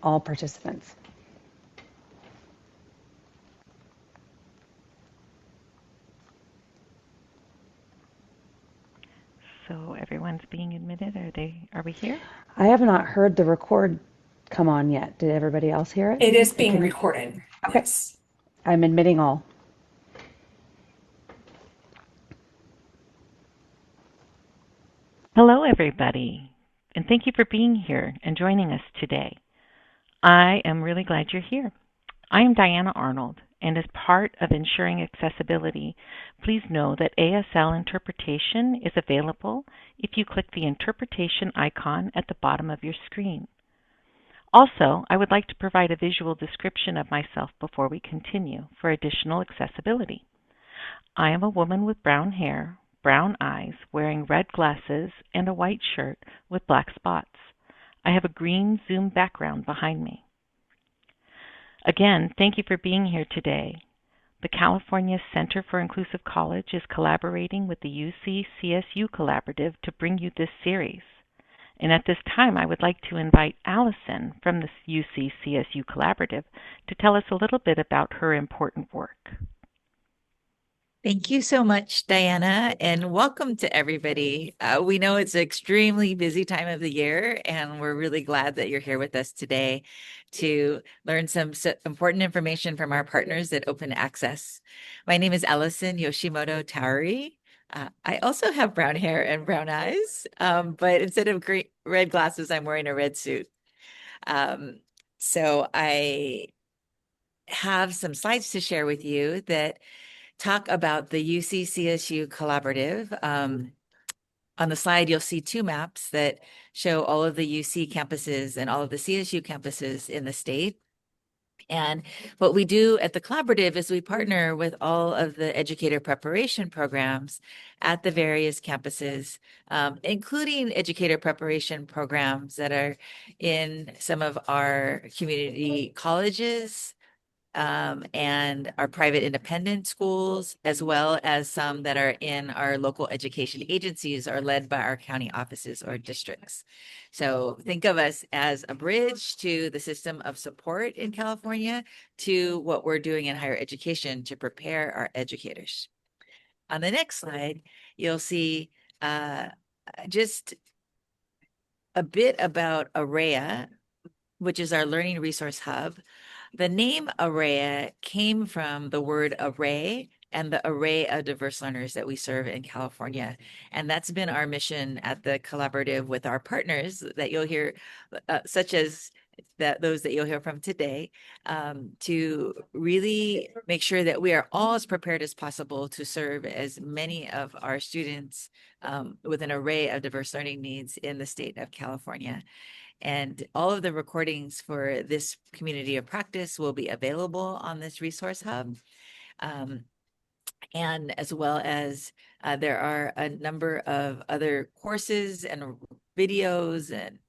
All participants. So everyone's being admitted. Are we here? I have not heard the record come on yet. Did everybody else hear it? It is And being can you? recorded. Okay. Yes. I'm admitting all. Hello, everybody, and thank you for being here and joining us today. I am really glad you're here. I am Diana Arnold, and as part of ensuring accessibility, please know that ASL interpretation is available if you click the interpretation icon at the bottom of your screen. Also, I would like to provide a visual description of myself before we continue for additional accessibility. I am a woman with brown hair, brown eyes, wearing red glasses, and a white shirt with black spots. I have a green Zoom background behind me. Again, thank you for being here today. The California Center for Inclusive College is collaborating with the UC CSU Collaborative to bring you this series. And at this time, I would like to invite Allison from the UC CSU Collaborative to tell us a little bit about her important work. Thank you so much, Diana, and welcome to everybody. We know it's an extremely busy time of the year, and we're really glad that you're here with us today to learn some important information from our partners at Open Access. My name is Allison Yoshimoto Tauri. I also have brown hair and brown eyes, but instead of red glasses, I'm wearing a red suit. So I have some slides to share with you that talk about the UC-CSU Collaborative. On the slide, you'll see two maps that show all of the UC campuses and all of the CSU campuses in the state. And what we do at the collaborative is we partner with all of the educator preparation programs at the various campuses, including educator preparation programs that are in some of our community colleges, and our private independent schools, as well as some that are in our local education agencies are led by our county offices or districts. So think of us as a bridge to the system of support in California to what we're doing in higher education to prepare our educators. On the next slide, you'll see just a bit about AREA, which is our learning resource hub. The name AREA came from the word array and the array of diverse learners that we serve in California. And that's been our mission at the collaborative with our partners that you'll hear, such as those that you'll hear from today, to really make sure that we are all as prepared as possible to serve as many of our students with an array of diverse learning needs in the state of California. And all of the recordings for this community of practice will be available on this resource hub. And as well as there are a number of other courses and videos and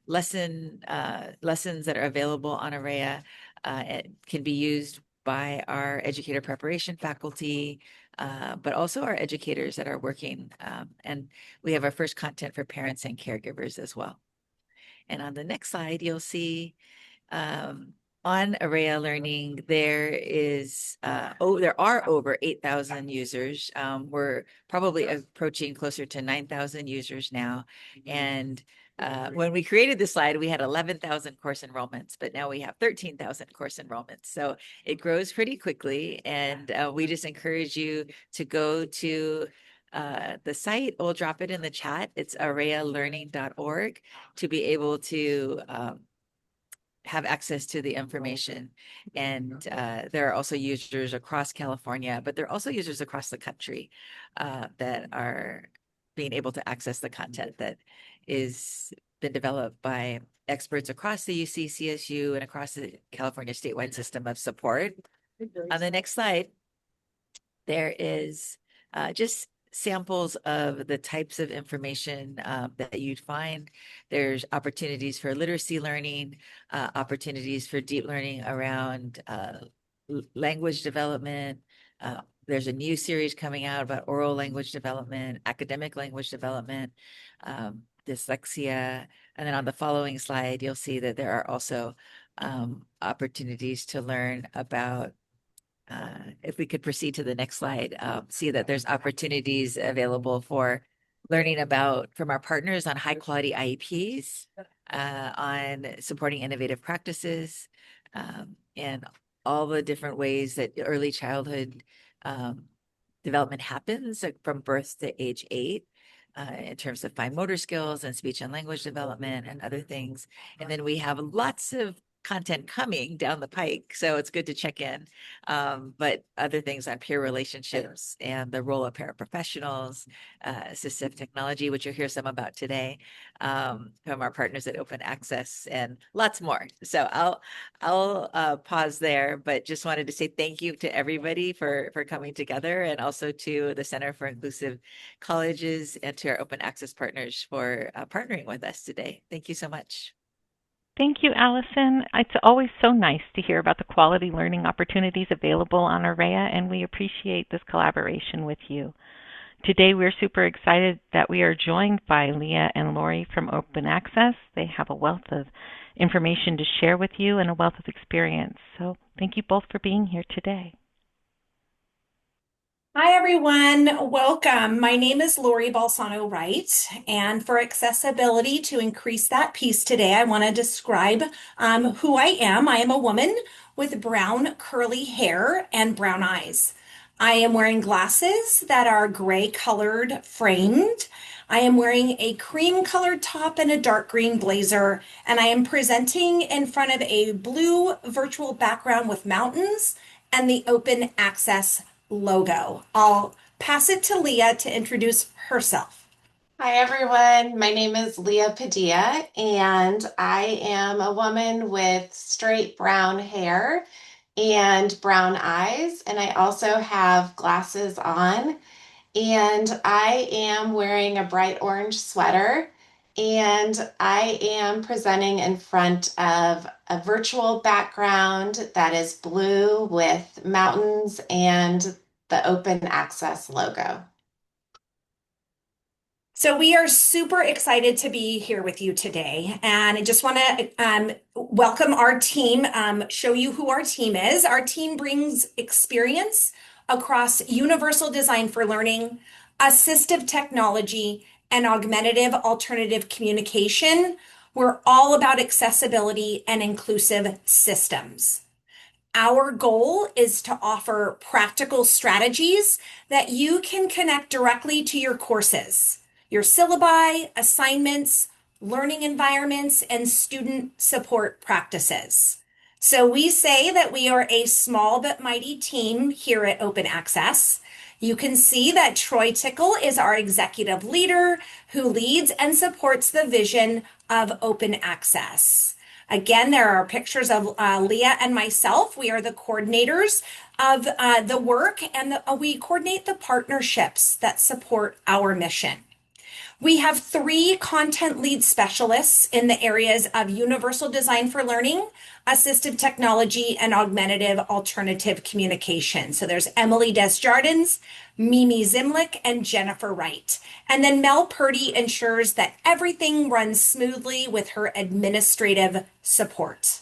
lessons that are available on AREA. It can be used by our educator preparation faculty, but also our educators that are working. And we have our first content for parents and caregivers as well. And on the next slide, you'll see on AREA Learning, there are over 8,000 users. We're probably approaching closer to 9,000 users now. And when we created this slide, we had 11,000 course enrollments, but now we have 13,000 course enrollments. So it grows pretty quickly. And we just encourage you to go to the site. We'll drop it in the chat. It's arealearning.org to be able to have access to the information. And there are also users across California, but there are also users across the country that are being able to access the content that is been developed by experts across the UC CSU and across the California statewide system of support. On the next slide, there is just samples of the types of information that you'd find. There's opportunities for literacy learning, opportunities for deep learning around language development. There's a new series coming out about oral language development, academic language development. dyslexia. And then on the following slide, you'll see that there are also opportunities to learn about, if we could proceed to the next slide, see that there's opportunities available for learning about from our partners on high quality IEPs, on supporting innovative practices, and all the different ways that early childhood development happens, like from birth to age 8, in terms of fine motor skills and speech and language development and other things. And then we have lots of content coming down the pike, so it's good to check in. But other things on peer relationships and the role of paraprofessionals, assistive technology, which you'll hear some about today, from our partners at Open Access, and lots more. So I'll pause there, but just wanted to say thank you to everybody for coming together, and also to the Center for Inclusive Colleges and to our Open Access partners for partnering with us today. Thank you so much. Thank you, Allison. It's always so nice to hear about the quality learning opportunities available on AREA, and we appreciate this collaboration with you. Today, we're super excited that we are joined by Leah and Laurie from Open Access. They have a wealth of information to share with you and a wealth of experience. So thank you both for being here today. Hi, everyone. Welcome. My name is Laurie Balsano Wright, and for accessibility to increase that piece today, I want to describe who I am. I am a woman with brown curly hair and brown eyes. I am wearing glasses that are gray colored framed. I am wearing a cream colored top and a dark green blazer, and I am presenting in front of a blue virtual background with mountains and the Open Access logo. I'll pass it to Leah to introduce herself. Hi, everyone. My name is Leah Padilla, and I am a woman with straight brown hair and brown eyes, and I also have glasses on, and I am wearing a bright orange sweater, and I am presenting in front of a virtual background that is blue with mountains and the Open Access logo. So we are super excited to be here with you today, and I just want to welcome our team, show you who our team is. Our team brings experience across universal design for learning, assistive technology, and augmentative alternative communication. We're all about accessibility and inclusive systems. Our goal is to offer practical strategies that you can connect directly to your courses, your syllabi, assignments, learning environments, and student support practices. So we say that we are a small but mighty team here at Open Access. You can see that Troy Tickle is our executive leader who leads and supports the vision of Open Access. Again, there are pictures of Leah and myself. We are the coordinators of the work, and we coordinate the partnerships that support our mission. We have 3 content lead specialists in the areas of universal design for learning, assistive technology, and augmentative alternative communication. So there's Emily Desjardins, Mimi Zimlick, and Jennifer Wright. And then Mel Purdy ensures that everything runs smoothly with her administrative support.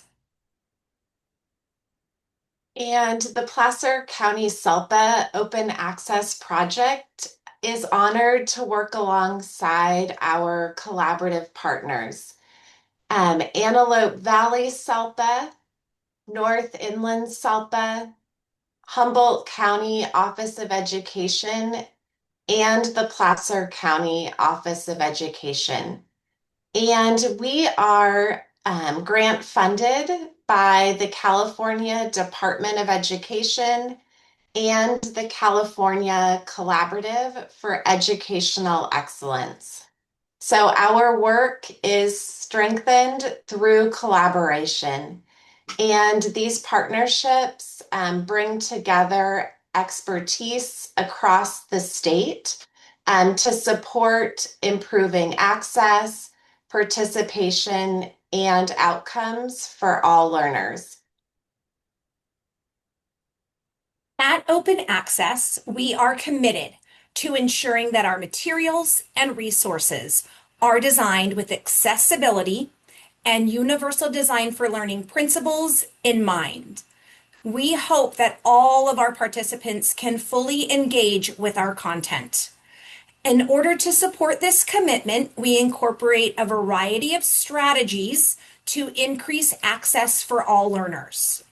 And the Placer County SELPA Open Access Project is honored to work alongside our collaborative partners. Antelope Valley SELPA, North Inland SELPA, Humboldt County Office of Education, and the Placer County Office of Education. And we are grant funded by the California Department of Education and the California Collaborative for Educational Excellence. So our work is strengthened through collaboration, and these partnerships bring together expertise across the state to support improving access, participation, and outcomes for all learners. At Open Access, we are committed to ensuring that our materials and resources are designed with accessibility and universal design for learning principles in mind. We hope that all of our participants can fully engage with our content. In order to support this commitment, we incorporate a variety of strategies to increase access for all learners.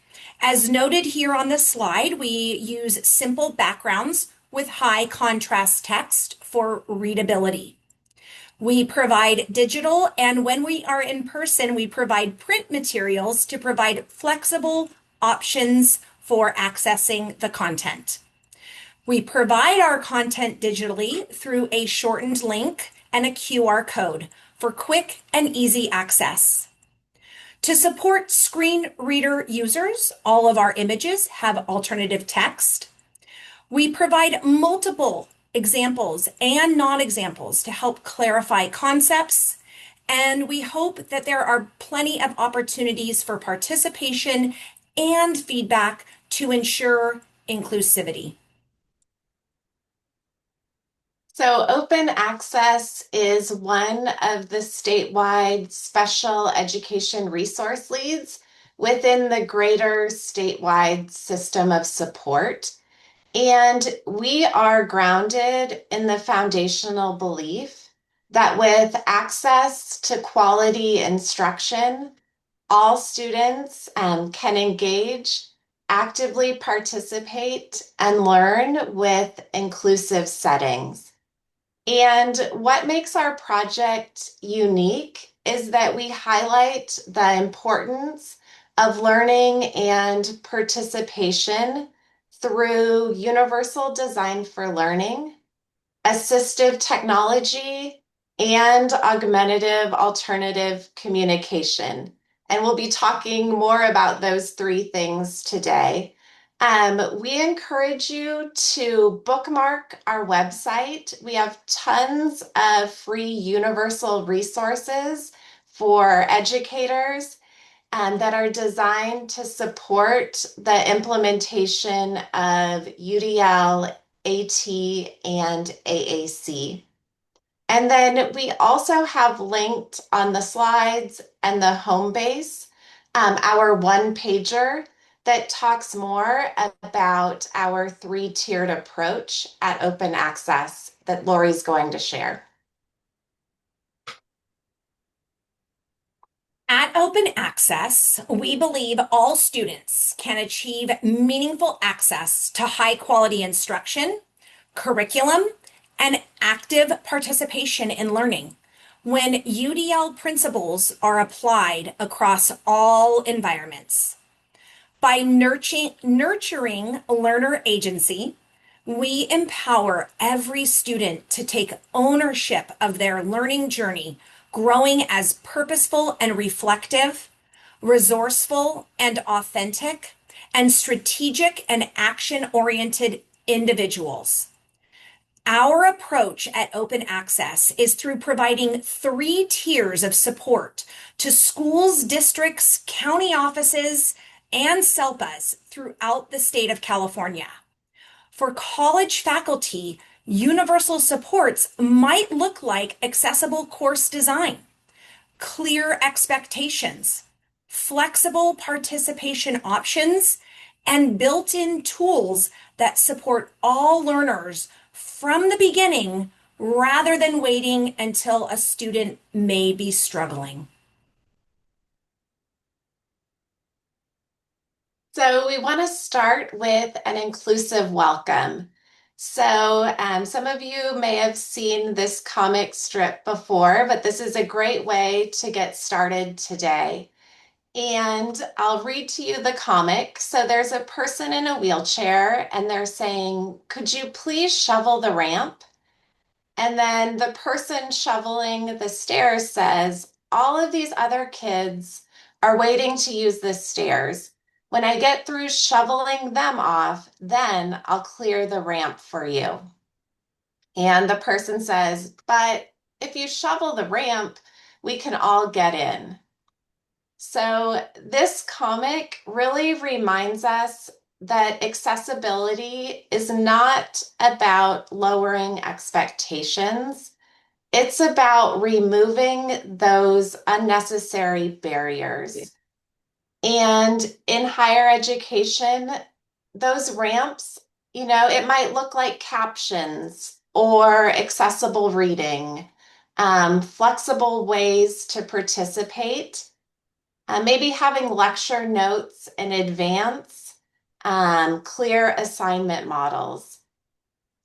As noted here on the slide, we use simple backgrounds with high contrast text for readability. We provide digital, and when we are in person, we provide print materials to provide flexible options for accessing the content. We provide our content digitally through a shortened link and a QR code for quick and easy access. To support screen reader users, all of our images have alternative text. We provide multiple examples and non-examples to help clarify concepts, and we hope that there are plenty of opportunities for participation and feedback to ensure inclusivity. So open access is one of the statewide special education resource leads within the greater statewide system of support. And we are grounded in the foundational belief that with access to quality instruction, all students can engage, actively participate, and learn with inclusive settings. And what makes our project unique is that we highlight the importance of learning and participation through universal design for learning, assistive technology, and augmentative alternative communication. And we'll be talking more about those three things today. We encourage you to bookmark our website. We have tons of free universal resources for educators that are designed to support the implementation of UDL, AT, and AAC. And then we also have linked on the slides and the home base our one-pager that talks more about our three-tiered approach at open access that Laurie's going to share. At Open Access, we believe all students can achieve meaningful access to high-quality instruction, curriculum, and active participation in learning when UDL principles are applied across all environments. By nurturing learner agency, we empower every student to take ownership of their learning journey, growing as purposeful and reflective, resourceful and authentic, and strategic and action-oriented individuals. Our approach at Open Access is through providing 3 tiers of support to schools, districts, county offices, and SELPAs throughout the state of California. For college faculty, universal supports might look like accessible course design, clear expectations, flexible participation options, and built-in tools that support all learners from the beginning rather than waiting until a student may be struggling. So we want to start with an inclusive welcome. So some of you may have seen this comic strip before, but this is a great way to get started today. And I'll read to you the comic. So there's a person in a wheelchair and they're saying, "Could you please shovel the ramp?" And then the person shoveling the stairs says, "All of these other kids are waiting to use the stairs. When I get through shoveling them off, then I'll clear the ramp for you." And the person says, "But if you shovel the ramp, we can all get in." So this comic really reminds us that accessibility is not about lowering expectations. It's about removing those unnecessary barriers. And in higher education, those ramps, it might look like captions or accessible reading, flexible ways to participate, maybe having lecture notes in advance, clear assignment models.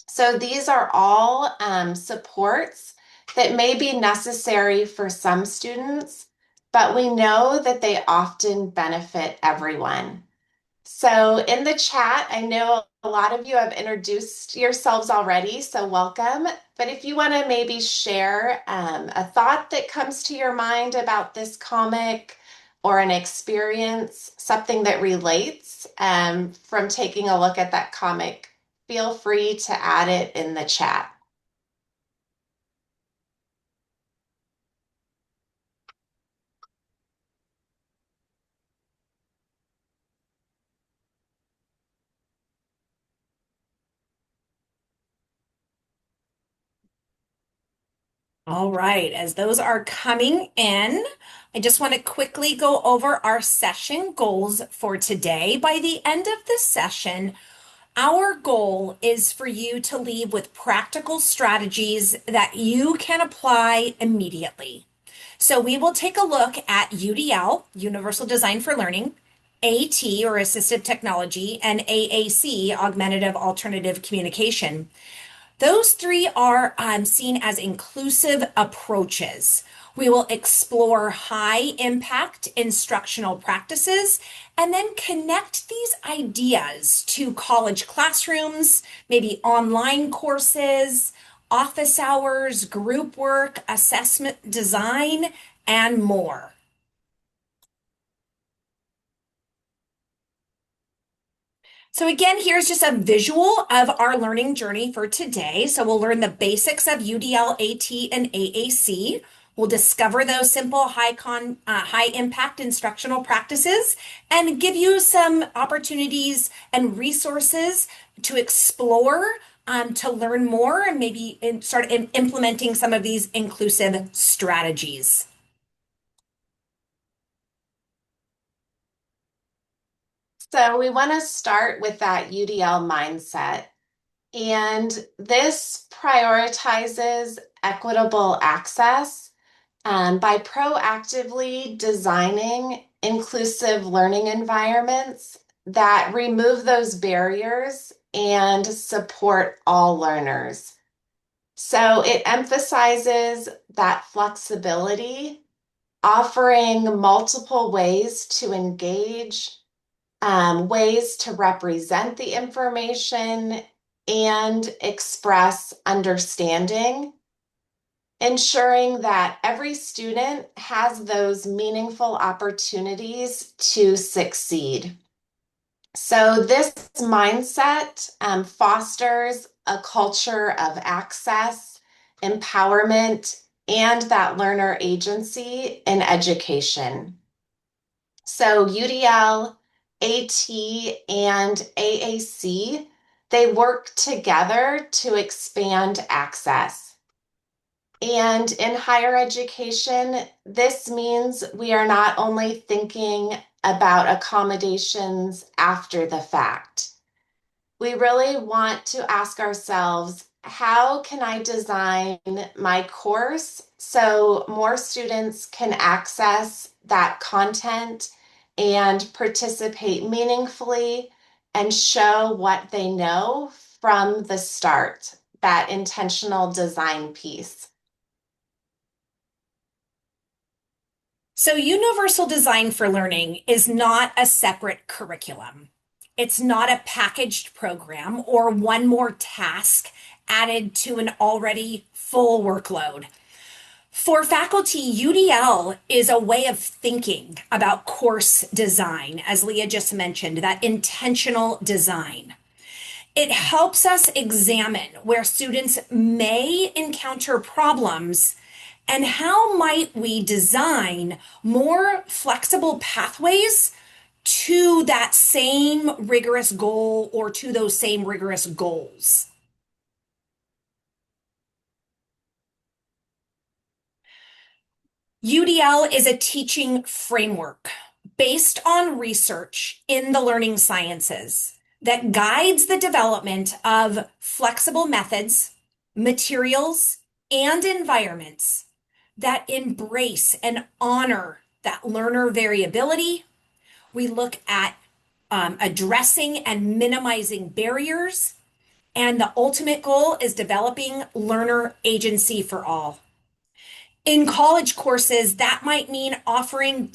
So these are all supports that may be necessary for some students, but we know that they often benefit everyone. So in the chat, I know a lot of you have introduced yourselves already, so welcome. But if you want to maybe share a thought that comes to your mind about this comic or an experience, something that relates from taking a look at that comic, feel free to add it in the chat. All right, as those are coming in, I just want to quickly go over our session goals for today. By the end of the session, our goal is for you to leave with practical strategies that you can apply immediately. So we will take a look at UDL, Universal Design for Learning, AT or Assistive Technology, and AAC, Augmentative Alternative Communication. Those three are seen as inclusive approaches. We will explore high impact instructional practices and then connect these ideas to college classrooms, maybe online courses, office hours, group work, assessment design, and more. So again, here's just a visual of our learning journey for today. So we'll learn the basics of UDL, AT, and AAC. We'll discover those simple high impact instructional practices and give you some opportunities and resources to explore, to learn more and maybe start implementing some of these inclusive strategies. So we want to start with that UDL mindset. And this prioritizes equitable access by proactively designing inclusive learning environments that remove those barriers and support all learners. So it emphasizes that flexibility, offering multiple ways to engage, ways to represent the information and express understanding, ensuring that every student has those meaningful opportunities to succeed. So this mindset fosters a culture of access, empowerment, and that learner agency in education. So UDL, AT, and AAC, they work together to expand access. And in higher education, this means we are not only thinking about accommodations after the fact. We really want to ask ourselves, how can I design my course so more students can access that content and participate meaningfully and show what they know from the start, that intentional design piece. So, Universal Design for Learning is not a separate curriculum. It's not a packaged program or one more task added to an already full workload. For faculty, UDL is a way of thinking about course design, as Leah just mentioned, that intentional design. It helps us examine where students may encounter problems and how might we design more flexible pathways to that same rigorous goal or to those same rigorous goals. UDL is a teaching framework based on research in the learning sciences that guides the development of flexible methods, materials, and environments that embrace and honor that learner variability. We look at addressing and minimizing barriers, and the ultimate goal is developing learner agency for all. In college courses, that might mean offering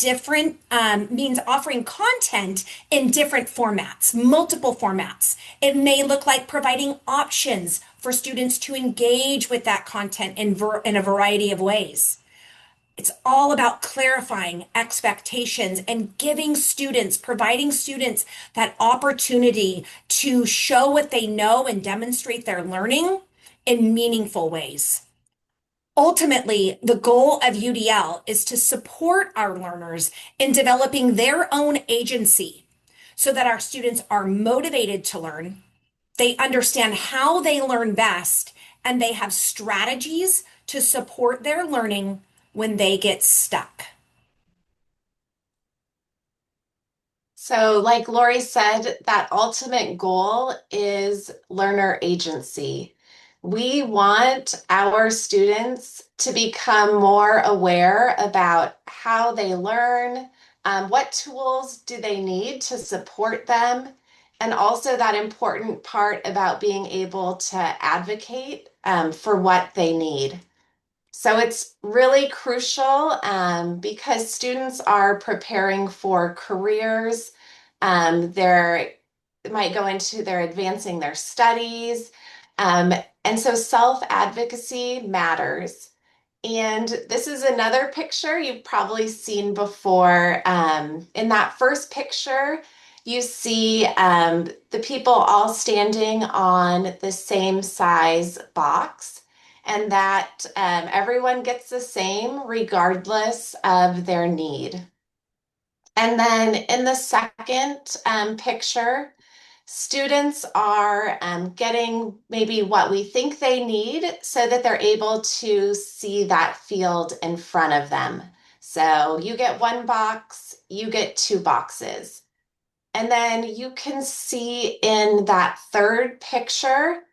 offering content in different formats, multiple formats. It may look like providing options for students to engage with that content in a variety of ways. It's all about clarifying expectations and providing students that opportunity to show what they know and demonstrate their learning in meaningful ways. Ultimately, the goal of UDL is to support our learners in developing their own agency so that our students are motivated to learn, they understand how they learn best, and they have strategies to support their learning when they get stuck. So, like Laurie said, that ultimate goal is learner agency. We want our students to become more aware about how they learn, what tools do they need to support them, and also that important part about being able to advocate for what they need. So it's really crucial because students are preparing for careers. They're might go into they're advancing their studies. And so self-advocacy matters. And this is another picture you've probably seen before. In that first picture, you see the people all standing on the same size box, and that everyone gets the same regardless of their need. And then in the second picture, students are getting maybe what we think they need so that they're able to see that field in front of them. So you get one box, you get two boxes. And then you can see in that third picture,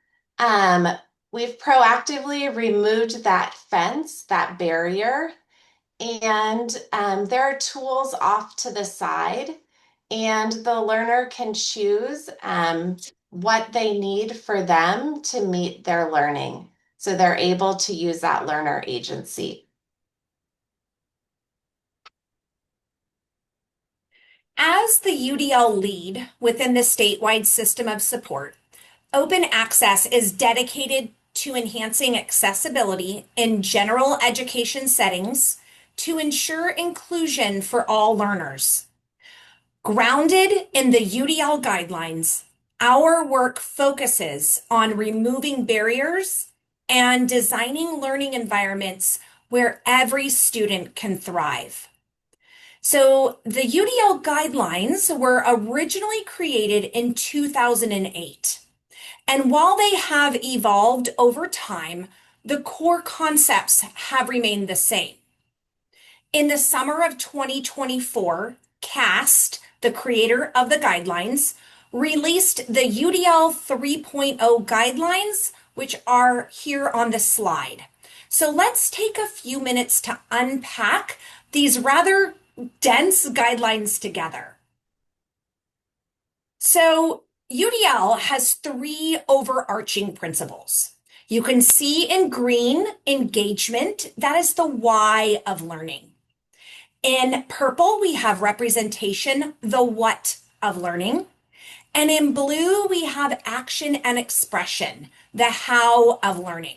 we've proactively removed that fence, that barrier, and there are tools off to the side, and the learner can choose what they need for them to meet their learning. So they're able to use that learner agency. As the UDL lead within the statewide system of support, Open Access is dedicated to enhancing accessibility in general education settings to ensure inclusion for all learners. Grounded in the UDL guidelines, our work focuses on removing barriers and designing learning environments where every student can thrive. So the UDL guidelines were originally created in 2008. And while they have evolved over time, the core concepts have remained the same. In the summer of 2024, CAST, the creator of the guidelines, released the UDL 3.0 guidelines, which are here on the slide. So let's take a few minutes to unpack these rather dense guidelines together. So UDL has three overarching principles. You can see in green, engagement, that is the why of learning. In purple, we have representation, the what of learning. And in blue, we have action and expression, the how of learning.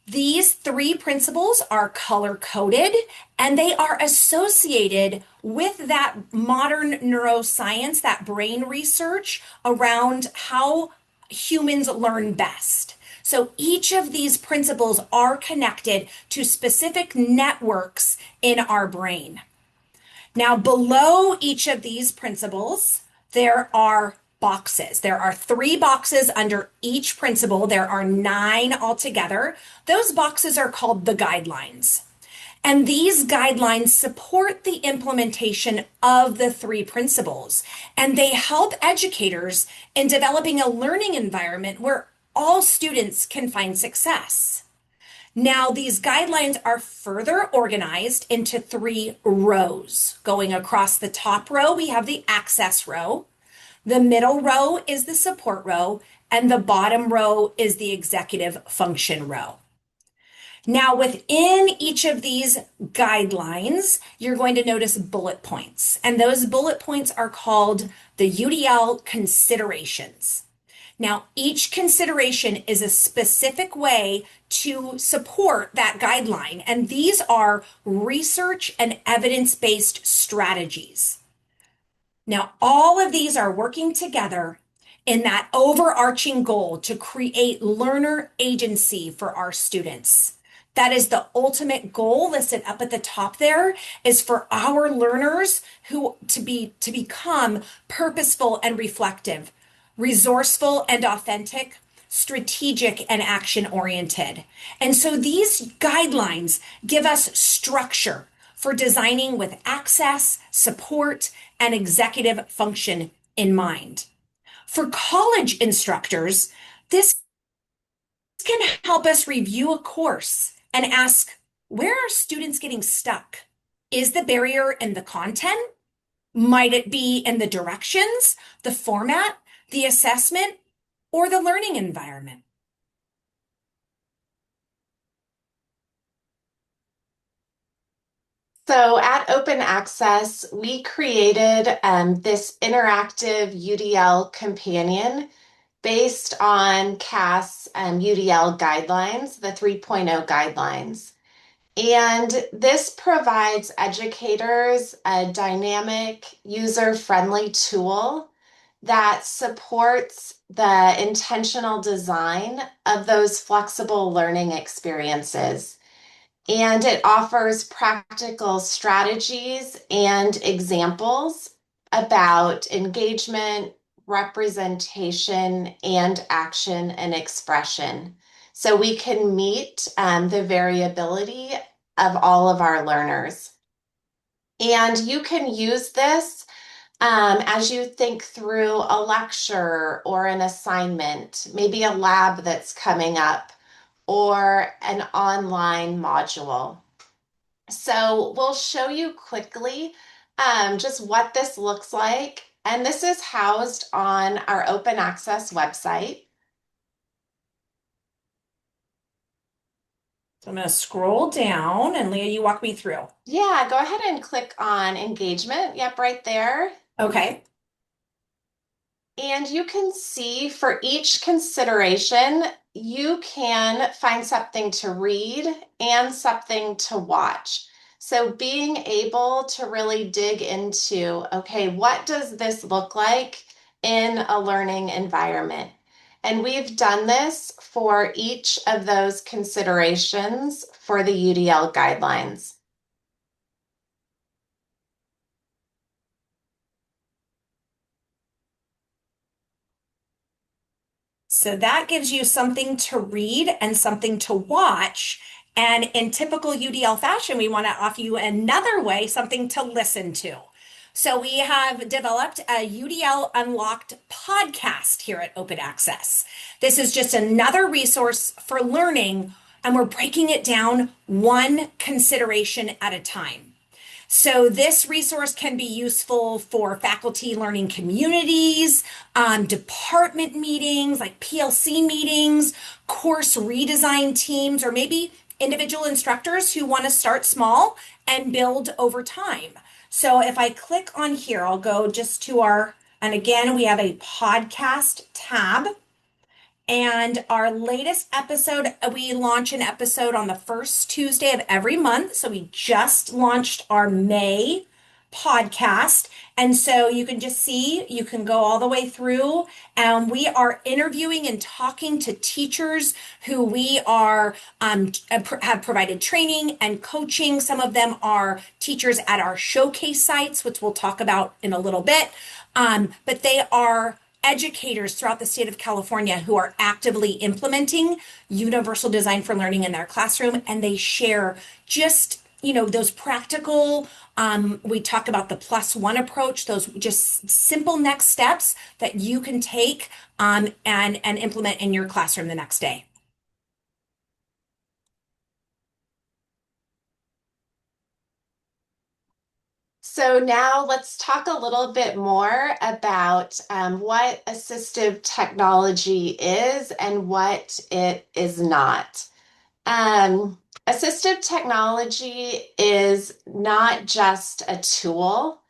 These three principles are color-coded, and they are associated with that modern neuroscience, that brain research around how humans learn best. So each of these principles are connected to specific networks in our brain. Now, below each of these principles, there are boxes. There are three boxes under each principle. There are 9 altogether. Those boxes are called the guidelines. And these guidelines support the implementation of the three principles, and they help educators in developing a learning environment where all students can find success. Now, these guidelines are further organized into three rows. Going across the top row, we have the access row. The middle row is the support row, and the bottom row is the executive function row. Now, within each of these guidelines, you're going to notice bullet points, and those bullet points are called the UDL considerations. Now, each consideration is a specific way to support that guideline, and these are research and evidence-based strategies. Now, all of these are working together in that overarching goal to create learner agency for our students. That is the ultimate goal listed up at the top there, is for our learners to become purposeful and reflective, resourceful and authentic, strategic and action oriented. And so these guidelines give us structure for designing with access, support, and executive function in mind. For college instructors, this can help us review a course and ask, where are students getting stuck? Is the barrier in the content? Might it be in the directions, the format, the assessment, or the learning environment? So at Open Access, we created this interactive UDL companion based on CAS UDL guidelines, the 3.0 guidelines. And this provides educators a dynamic, user-friendly tool that supports the intentional design of those flexible learning experiences. And it offers practical strategies and examples about engagement, representation, and action and expression. So we can meet the variability of all of our learners. And you can use this as you think through a lecture or an assignment, maybe a lab that's coming up, or an online module. So we'll show you quickly just what this looks like. And this is housed on our open access website. So I'm going to scroll down, and Leah, you walk me through. Yeah, go ahead and click on engagement. Yep, right there. Okay. And you can see for each consideration, you can find something to read and something to watch. So being able to really dig into, okay, what does this look like in a learning environment? And we've done this for each of those considerations for the UDL guidelines. So that gives you something to read and something to watch. And in typical UDL fashion, we want to offer you another way, something to listen to. So we have developed a UDL Unlocked podcast here at Open Access. This is just another resource for learning, and we're breaking it down one consideration at a time. So this resource can be useful for faculty learning communities, department meetings, like PLC meetings, course redesign teams, or maybe individual instructors who want to start small and build over time. So if I click on here, I'll go just to and again, we have a podcast tab. And our latest episode, we launch an episode on the first Tuesday of every month. So we just launched our May podcast. And so you can just see, you can go all the way through, and we are interviewing and talking to teachers who we are have provided training and coaching. Some of them are teachers at our showcase sites, which we'll talk about in a little bit. But they are educators throughout the state of California who are actively implementing universal design for learning in their classroom, and they share just those practical, we talk about the +1 approach, those just simple next steps that you can take and implement in your classroom the next day. So now let's talk a little bit more about what assistive technology is and what it is not. Assistive technology is not just a tool.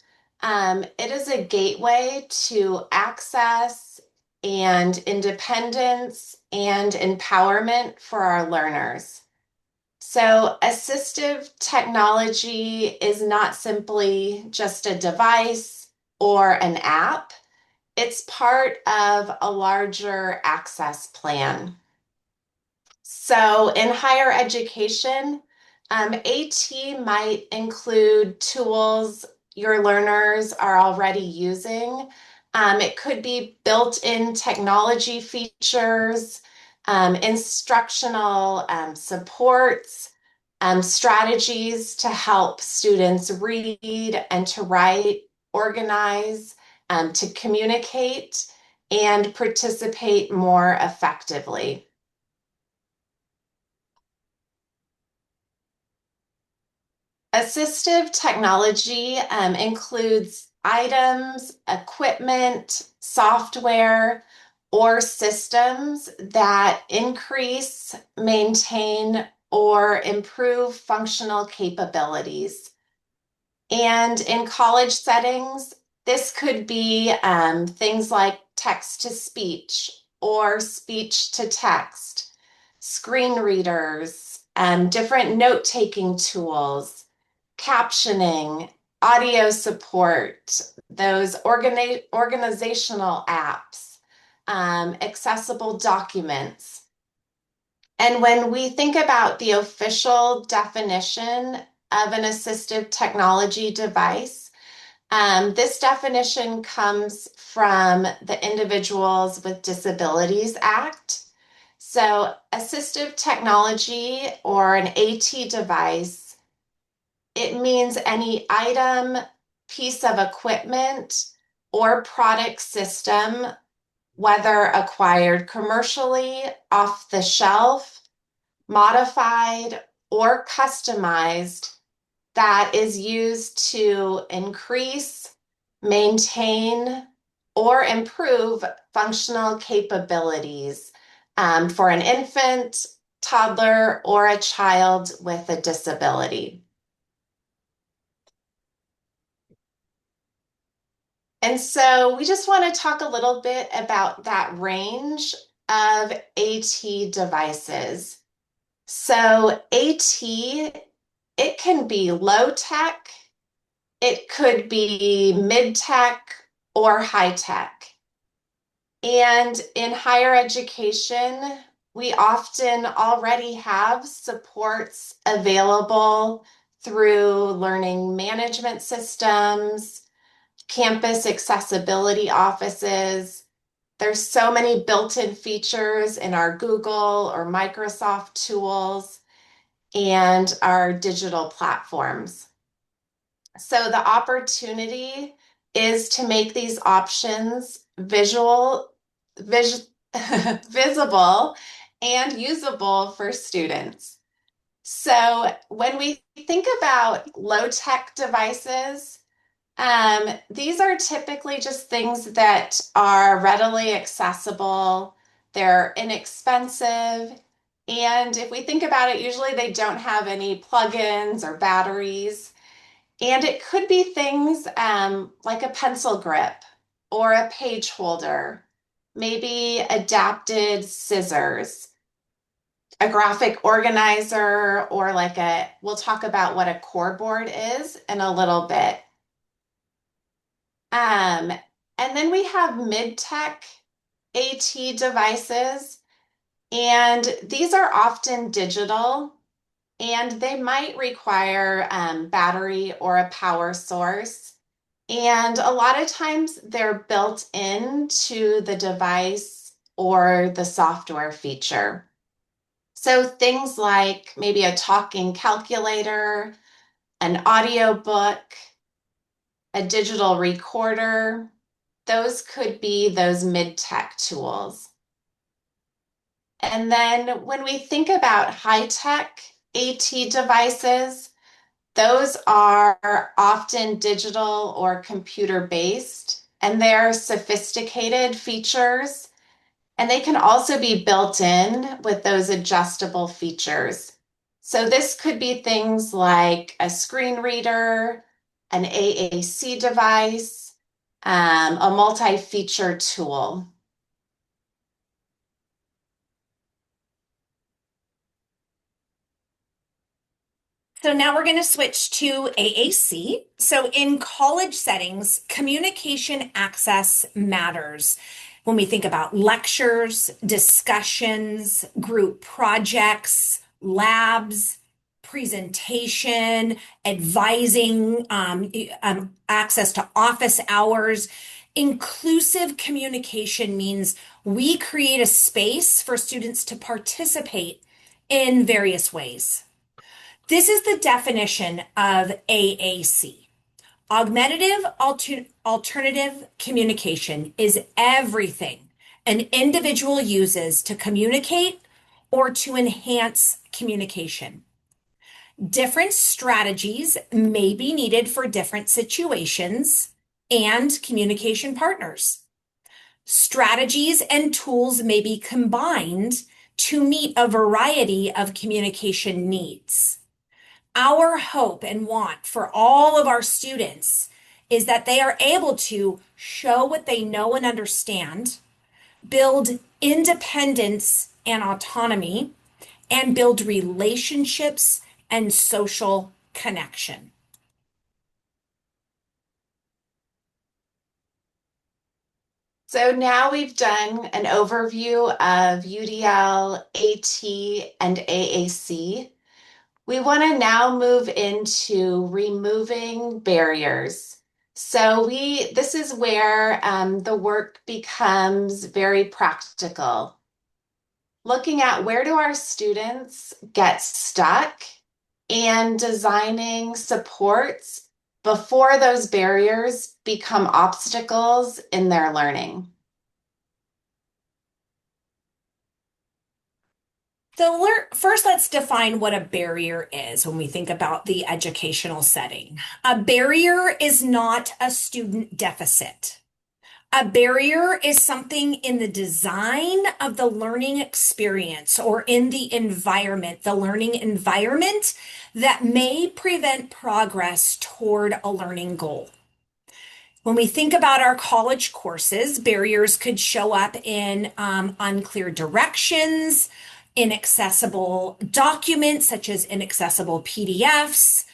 It is a gateway to access and independence and empowerment for our learners. So, assistive technology is not simply just a device or an app, it's part of a larger access plan. So, in higher education, AT might include tools your learners are already using. It could be built-in technology features, instructional supports, strategies to help students read and to write, organize, to communicate, and participate more effectively. Assistive technology includes items, equipment, software, or systems that increase, maintain, or improve functional capabilities. And in college settings, this could be things like text to speech or speech to text, screen readers, different note-taking tools, captioning, audio support, those organizational apps, accessible documents. And when we think about the official definition of an assistive technology device, this definition comes from the Individuals with Disabilities Act. So, assistive technology or an AT device, it means any item, piece of equipment, or product system, whether acquired commercially, off the shelf, modified, or customized, that is used to increase, maintain, or improve functional capabilities for an infant, toddler, or a child with a disability. And so we just want to talk a little bit about that range of AT devices. So AT, it can be low tech, it could be mid tech or high tech. And in higher education, we often already have supports available through learning management systems, campus accessibility offices. There's so many built-in features in our Google or Microsoft tools and our digital platforms. So the opportunity is to make these options visible and usable for students. So when we think about low-tech devices, these are typically just things that are readily accessible, they're inexpensive, and if we think about it, usually they don't have any plugins or batteries. And it could be things like a pencil grip or a page holder, maybe adapted scissors, a graphic organizer, or we'll talk about what a core board is in a little bit. And then we have mid-tech AT devices, and these are often digital, and they might require battery or a power source. And a lot of times they're built into the device or the software feature. So things like maybe a talking calculator, an audiobook, a digital recorder. Those could be those mid-tech tools. And then when we think about high-tech AT devices, those are often digital or computer-based, and they're sophisticated features, and they can also be built in with those adjustable features. So this could be things like a screen reader, an AAC device, a multi-feature tool. So now we're going to switch to AAC. So in college settings, communication access matters. When we think about lectures, discussions, group projects, labs, presentation, advising, access to office hours, inclusive communication means we create a space for students to participate in various ways. This is the definition of AAC. Alternative communication is everything an individual uses to communicate or to enhance communication. Different strategies may be needed for different situations and communication partners. Strategies and tools may be combined to meet a variety of communication needs. Our hope and want for all of our students is that they are able to show what they know and understand, build independence and autonomy, and build relationships and social connection. So now we've done an overview of UDL, AT, and AAC. We want to now move into removing barriers. So this is where the work becomes very practical. Looking at where do our students get stuck and designing supports before those barriers become obstacles in their learning. So first, let's define what a barrier is when we think about the educational setting. A barrier is not a student deficit. A barrier is something in the design of the learning experience or in the environment, the learning environment that may prevent progress toward a learning goal. When we think about our college courses, barriers could show up in unclear directions, inaccessible documents such as inaccessible PDFs,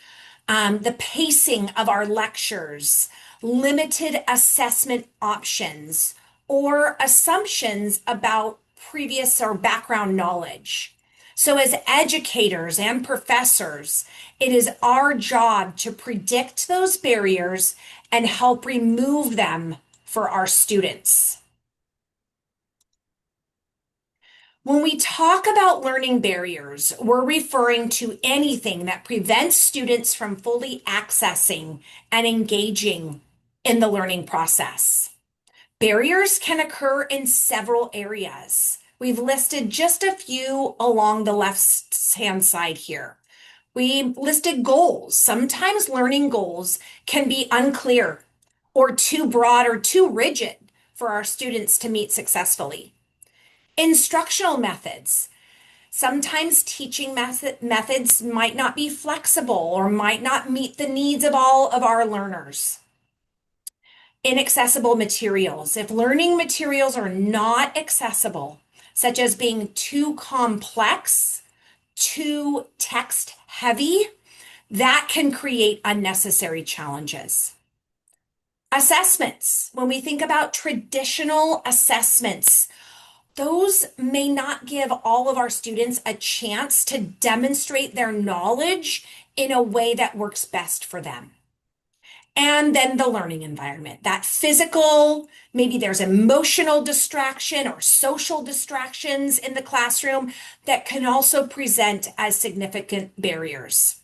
the pacing of our lectures, limited assessment options, or assumptions about previous or background knowledge. So as educators and professors, it is our job to predict those barriers and help remove them for our students. When we talk about learning barriers, we're referring to anything that prevents students from fully accessing and engaging in the learning process. Barriers can occur in several areas. We've listed just a few along the left-hand side here. We listed goals. Sometimes learning goals can be unclear or too broad or too rigid for our students to meet successfully. Instructional methods. Sometimes teaching methods might not be flexible or might not meet the needs of all of our learners. Inaccessible materials. If learning materials are not accessible, such as being too complex, too text heavy, that can create unnecessary challenges. Assessments. When we think about traditional assessments, those may not give all of our students a chance to demonstrate their knowledge in a way that works best for them. And then the learning environment, that physical, maybe there's emotional distraction or social distractions in the classroom that can also present as significant barriers.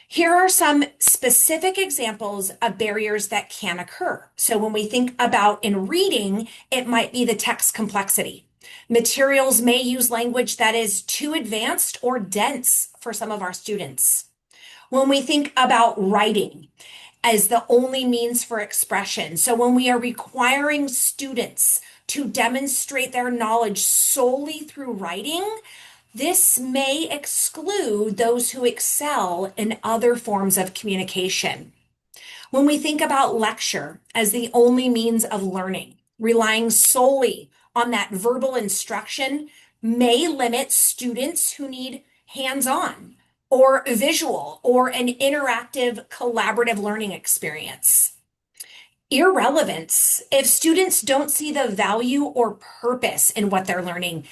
Here are some specific examples of barriers that can occur. So when we think about in reading, it might be the text complexity. Materials may use language that is too advanced or dense for some of our students. When we think about writing as the only means for expression, so when we are requiring students to demonstrate their knowledge solely through writing, this may exclude those who excel in other forms of communication. When we think about lecture as the only means of learning, relying solely on that verbal instruction may limit students who need hands-on or visual or an interactive collaborative learning experience. Irrelevance. If students don't see the value or purpose in what they're learning,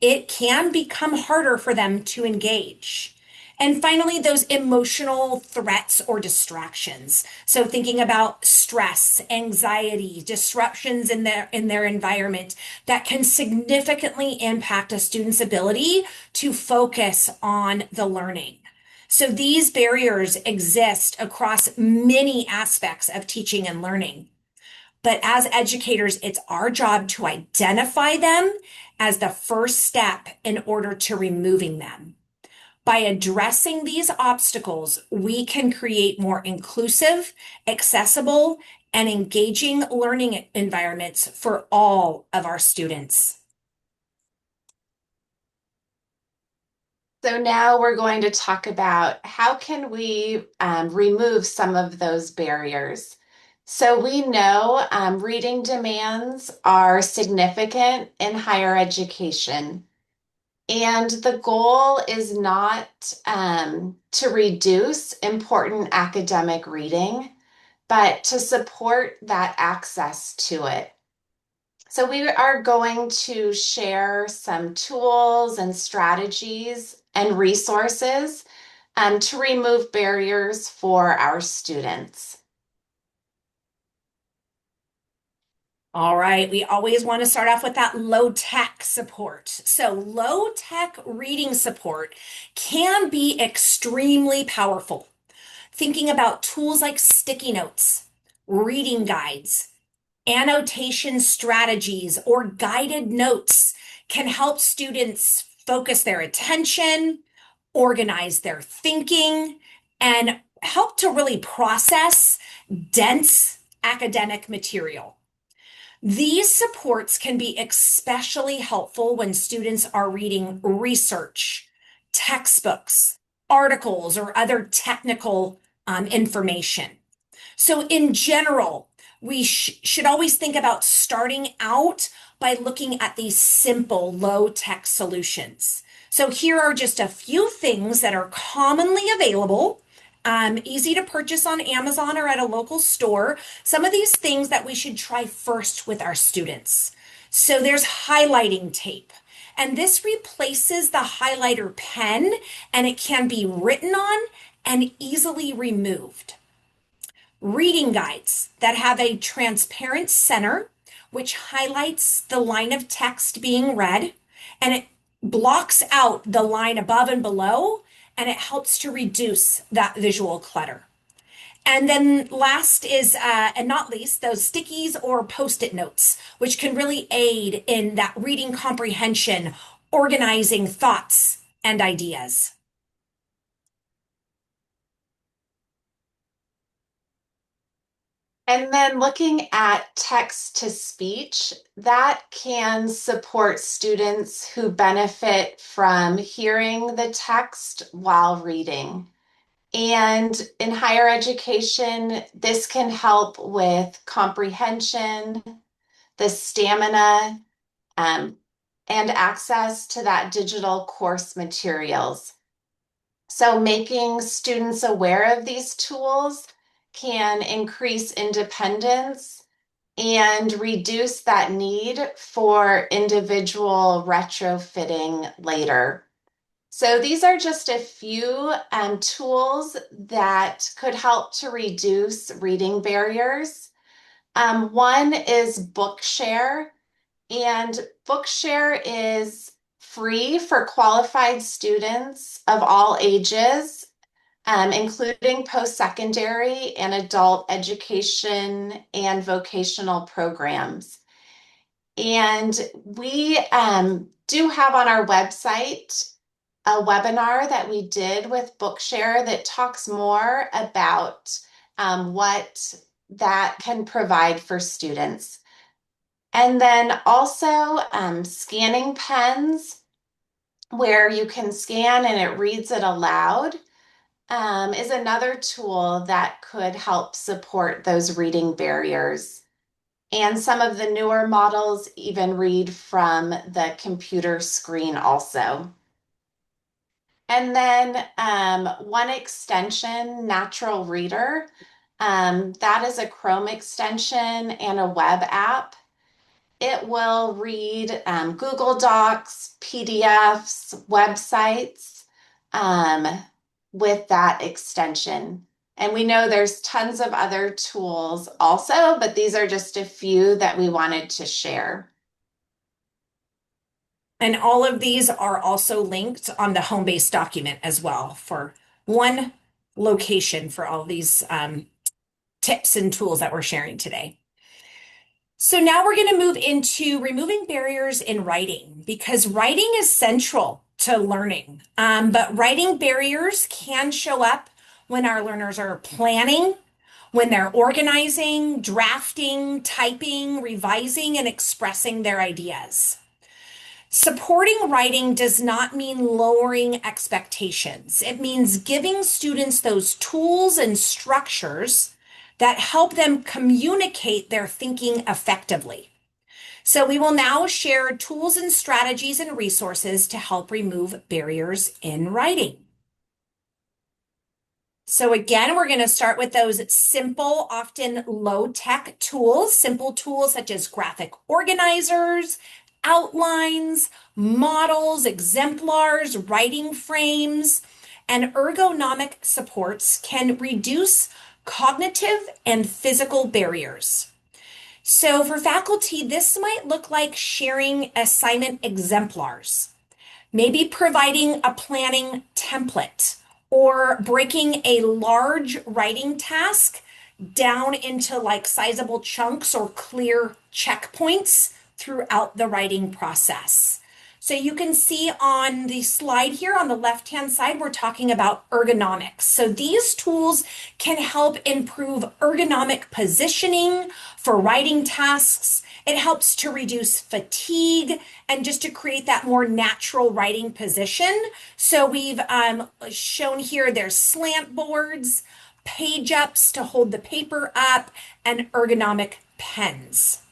it can become harder for them to engage. And finally, those emotional threats or distractions. So thinking about stress, anxiety, disruptions in their environment that can significantly impact a student's ability to focus on the learning. So these barriers exist across many aspects of teaching and learning. But as educators, it's our job to identify them as the first step in order to removing them. By addressing these obstacles, we can create more inclusive, accessible, and engaging learning environments for all of our students. So now we're going to talk about how can we remove some of those barriers. So we know reading demands are significant in higher education. And the goal is not to reduce important academic reading, but to support that access to it. So we are going to share some tools and strategies and resources to remove barriers for our students. All right, we always want to start off with that low tech support. So, low tech reading support can be extremely powerful. Thinking about tools like sticky notes, reading guides, annotation strategies, or guided notes can help students focus their attention, organize their thinking, and help to really process dense academic material. These supports can be especially helpful when students are reading research, textbooks, articles, or other technical information. So, in general, we should always think about starting out by looking at these simple, low tech solutions. So, here are just a few things that are commonly available, easy to purchase on Amazon or at a local store. Some of these things that we should try first with our students. So, there's highlighting tape. And this replaces the highlighter pen, and it can be written on and easily removed. Reading guides that have a transparent center, which highlights the line of text being read, and it blocks out the line above and below, and it helps to reduce that visual clutter. And then last is, and not least, those stickies or post-it notes, which can really aid in that reading comprehension, organizing thoughts and ideas. And then looking at text to speech, that can support students who benefit from hearing the text while reading. And in higher education, this can help with comprehension, the stamina, and access to that digital course materials. So making students aware of these tools can increase independence and reduce that need for individual retrofitting later. So these are just a few tools that could help to reduce reading barriers. One is Bookshare, and Bookshare is free for qualified students of all ages including post-secondary and adult education and vocational programs. And we do have on our website a webinar that we did with Bookshare that talks more about what that can provide for students. And then also scanning pens, where you can scan and it reads it aloud, is another tool that could help support those reading barriers. And some of the newer models even read from the computer screen also. And then one extension, Natural Reader, that is a Chrome extension and a web app. It will read Google Docs, PDFs, websites with that extension. And we know there's tons of other tools also, but these are just a few that we wanted to share. And all of these are also linked on the home base document as well for one location for all these tips and tools that we're sharing today. So now we're going to move into removing barriers in writing because writing is central to learning. But writing barriers can show up when our learners are planning, when they're organizing, drafting, typing, revising, and expressing their ideas. Supporting writing does not mean lowering expectations. It means giving students those tools and structures that help them communicate their thinking effectively. So we will now share tools and strategies and resources to help remove barriers in writing. So again, we're going to start with those simple, often low-tech tools, simple tools such as graphic organizers, outlines, models, exemplars, writing frames, and ergonomic supports can reduce cognitive and physical barriers. So for faculty, this might look like sharing assignment exemplars, maybe providing a planning template, or breaking a large writing task down into like sizable chunks or clear checkpoints throughout the writing process. So you can see on the slide here on the left-hand side, we're talking about ergonomics. So these tools can help improve ergonomic positioning for writing tasks. It helps to reduce fatigue and just to create that more natural writing position. So we've shown here there's slant boards, page ups to hold the paper up, and ergonomic pens.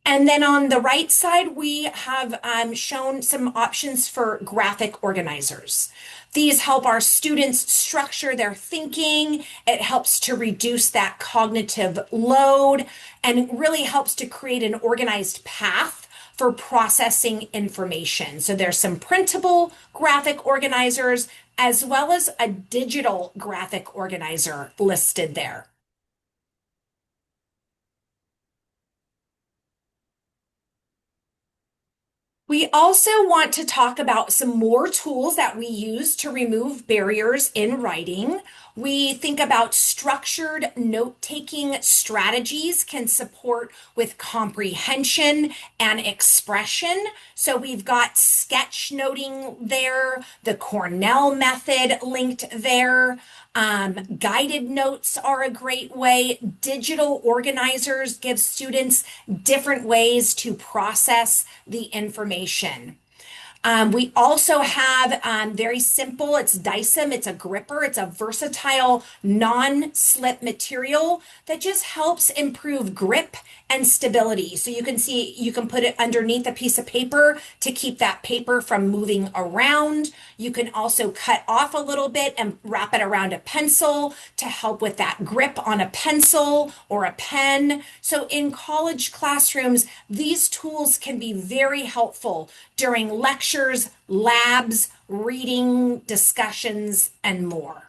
And then on the right side, we have shown some options for graphic organizers. These help our students structure their thinking. It helps to reduce that cognitive load and really helps to create an organized path for processing information. So there's some printable graphic organizers as well as a digital graphic organizer listed there. We also want to talk about some more tools that we use to remove barriers in writing. We think about structured note-taking strategies can support with comprehension and expression. So we've got sketchnoting there, the Cornell method linked there. Guided notes are a great way. Digital organizers give students different ways to process the information. We also have very simple, it's Dysum, it's a gripper, it's a versatile non-slip material that just helps improve grip and stability. So you can see, you can put it underneath a piece of paper to keep that paper from moving around. You can also cut off a little bit and wrap it around a pencil to help with that grip on a pencil or a pen. So in college classrooms, these tools can be very helpful during lectures, labs, reading, discussions, and more.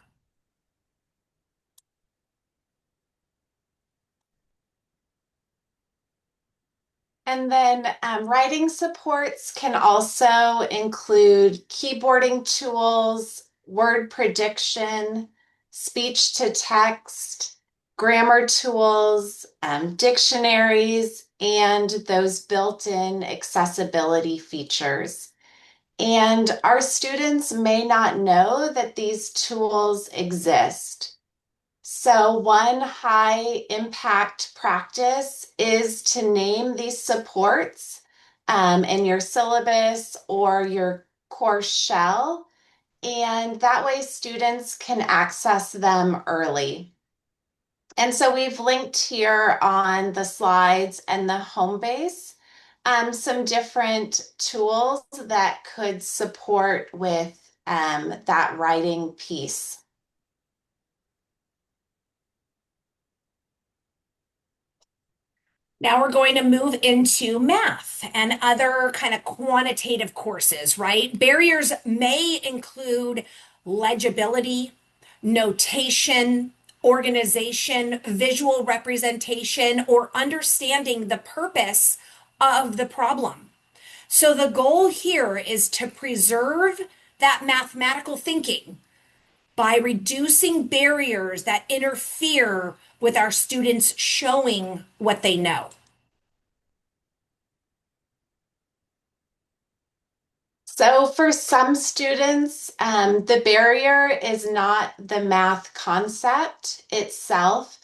And then writing supports can also include keyboarding tools, word prediction, speech to text, grammar tools, dictionaries, and those built-in accessibility features. And our students may not know that these tools exist. So one high impact practice is to name these supports in your syllabus or your course shell, and that way students can access them early. And so we've linked here on the slides and the home base some different tools that could support with that writing piece. Now we're going to move into math and other kind of quantitative courses, right? Barriers may include legibility, notation, organization, visual representation, or understanding the purpose of the problem. So the goal here is to preserve that mathematical thinking by reducing barriers that interfere with our students showing what they know. So for some students, the barrier is not the math concept itself,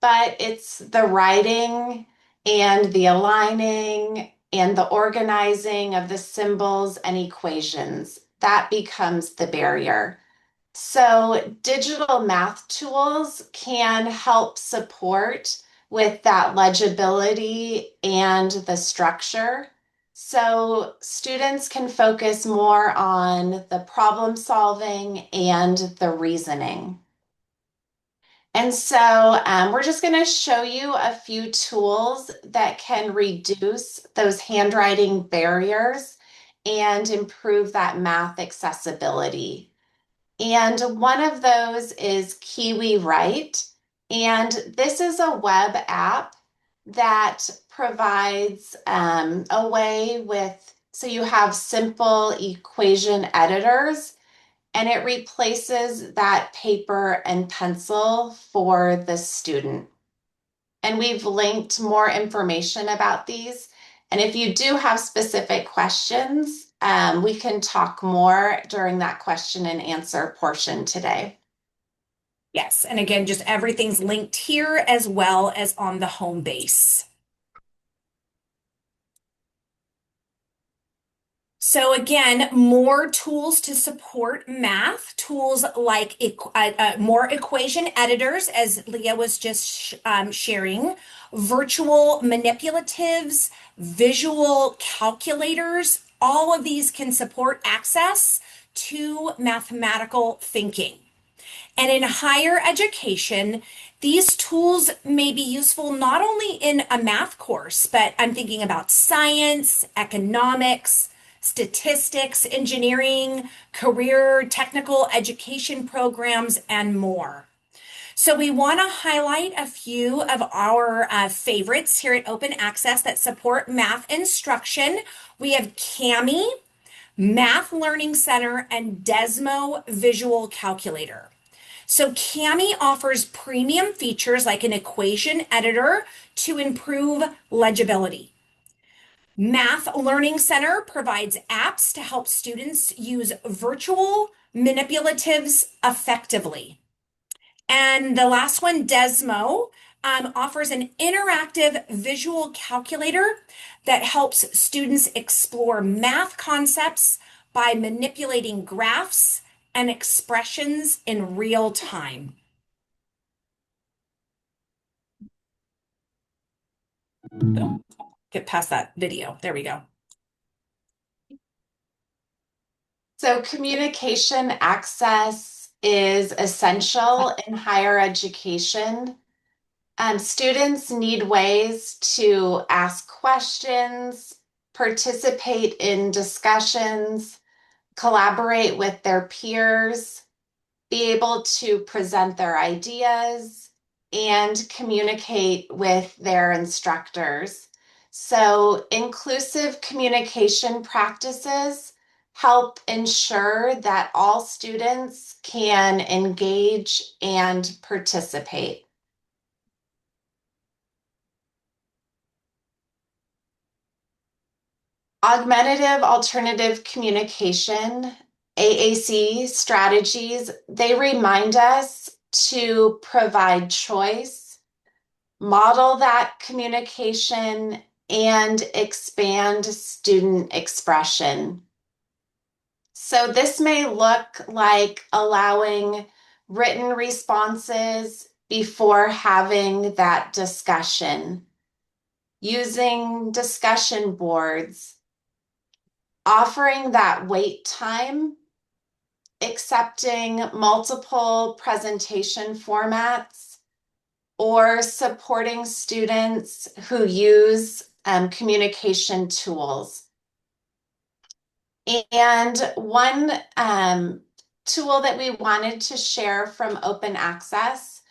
but it's the writing and the aligning and the organizing of the symbols and equations. That becomes the barrier. So digital math tools can help support with that legibility and the structure. So students can focus more on the problem solving and the reasoning. And so we're just going to show you a few tools that can reduce those handwriting barriers and improve that math accessibility. And one of those is Kiwi Wright. And this is a web app that provides a way with, so you have simple equation editors, and it replaces that paper and pencil for the student. And we've linked more information about these. And if you do have specific questions, we can talk more during that question and answer portion today. Yes, and again, just everything's linked here as well as on the home base. So again, more tools to support math, tools like more equation editors, as Leah was just sharing, virtual manipulatives, visual calculators, all of these can support access to mathematical thinking. And in higher education, these tools may be useful not only in a math course, but I'm thinking about science, economics, statistics, engineering, career, technical education programs, and more. So we want to highlight a few of our favorites here at Open Access that support math instruction. We have Kami, Math Learning Center, and Desmo Visual Calculator. So Kami offers premium features like an equation editor to improve legibility. Math Learning Center provides apps to help students use virtual manipulatives effectively. And the last one, Desmo, offers an interactive visual calculator that helps students explore math concepts by manipulating graphs and expressions in real time. Oh, get past that video. There we go. So communication access is essential in higher education. Students need ways to ask questions, participate in discussions, collaborate with their peers, be able to present their ideas, and communicate with their instructors. So inclusive communication practices help ensure that all students can engage and participate. Augmentative Alternative Communication, AAC strategies, they remind us to provide choice, model that communication, and expand student expression. So this may look like allowing written responses before having that discussion, using discussion boards, offering that wait time, accepting multiple presentation formats, or supporting students who use communication tools. And one tool that we wanted to share from Open Access,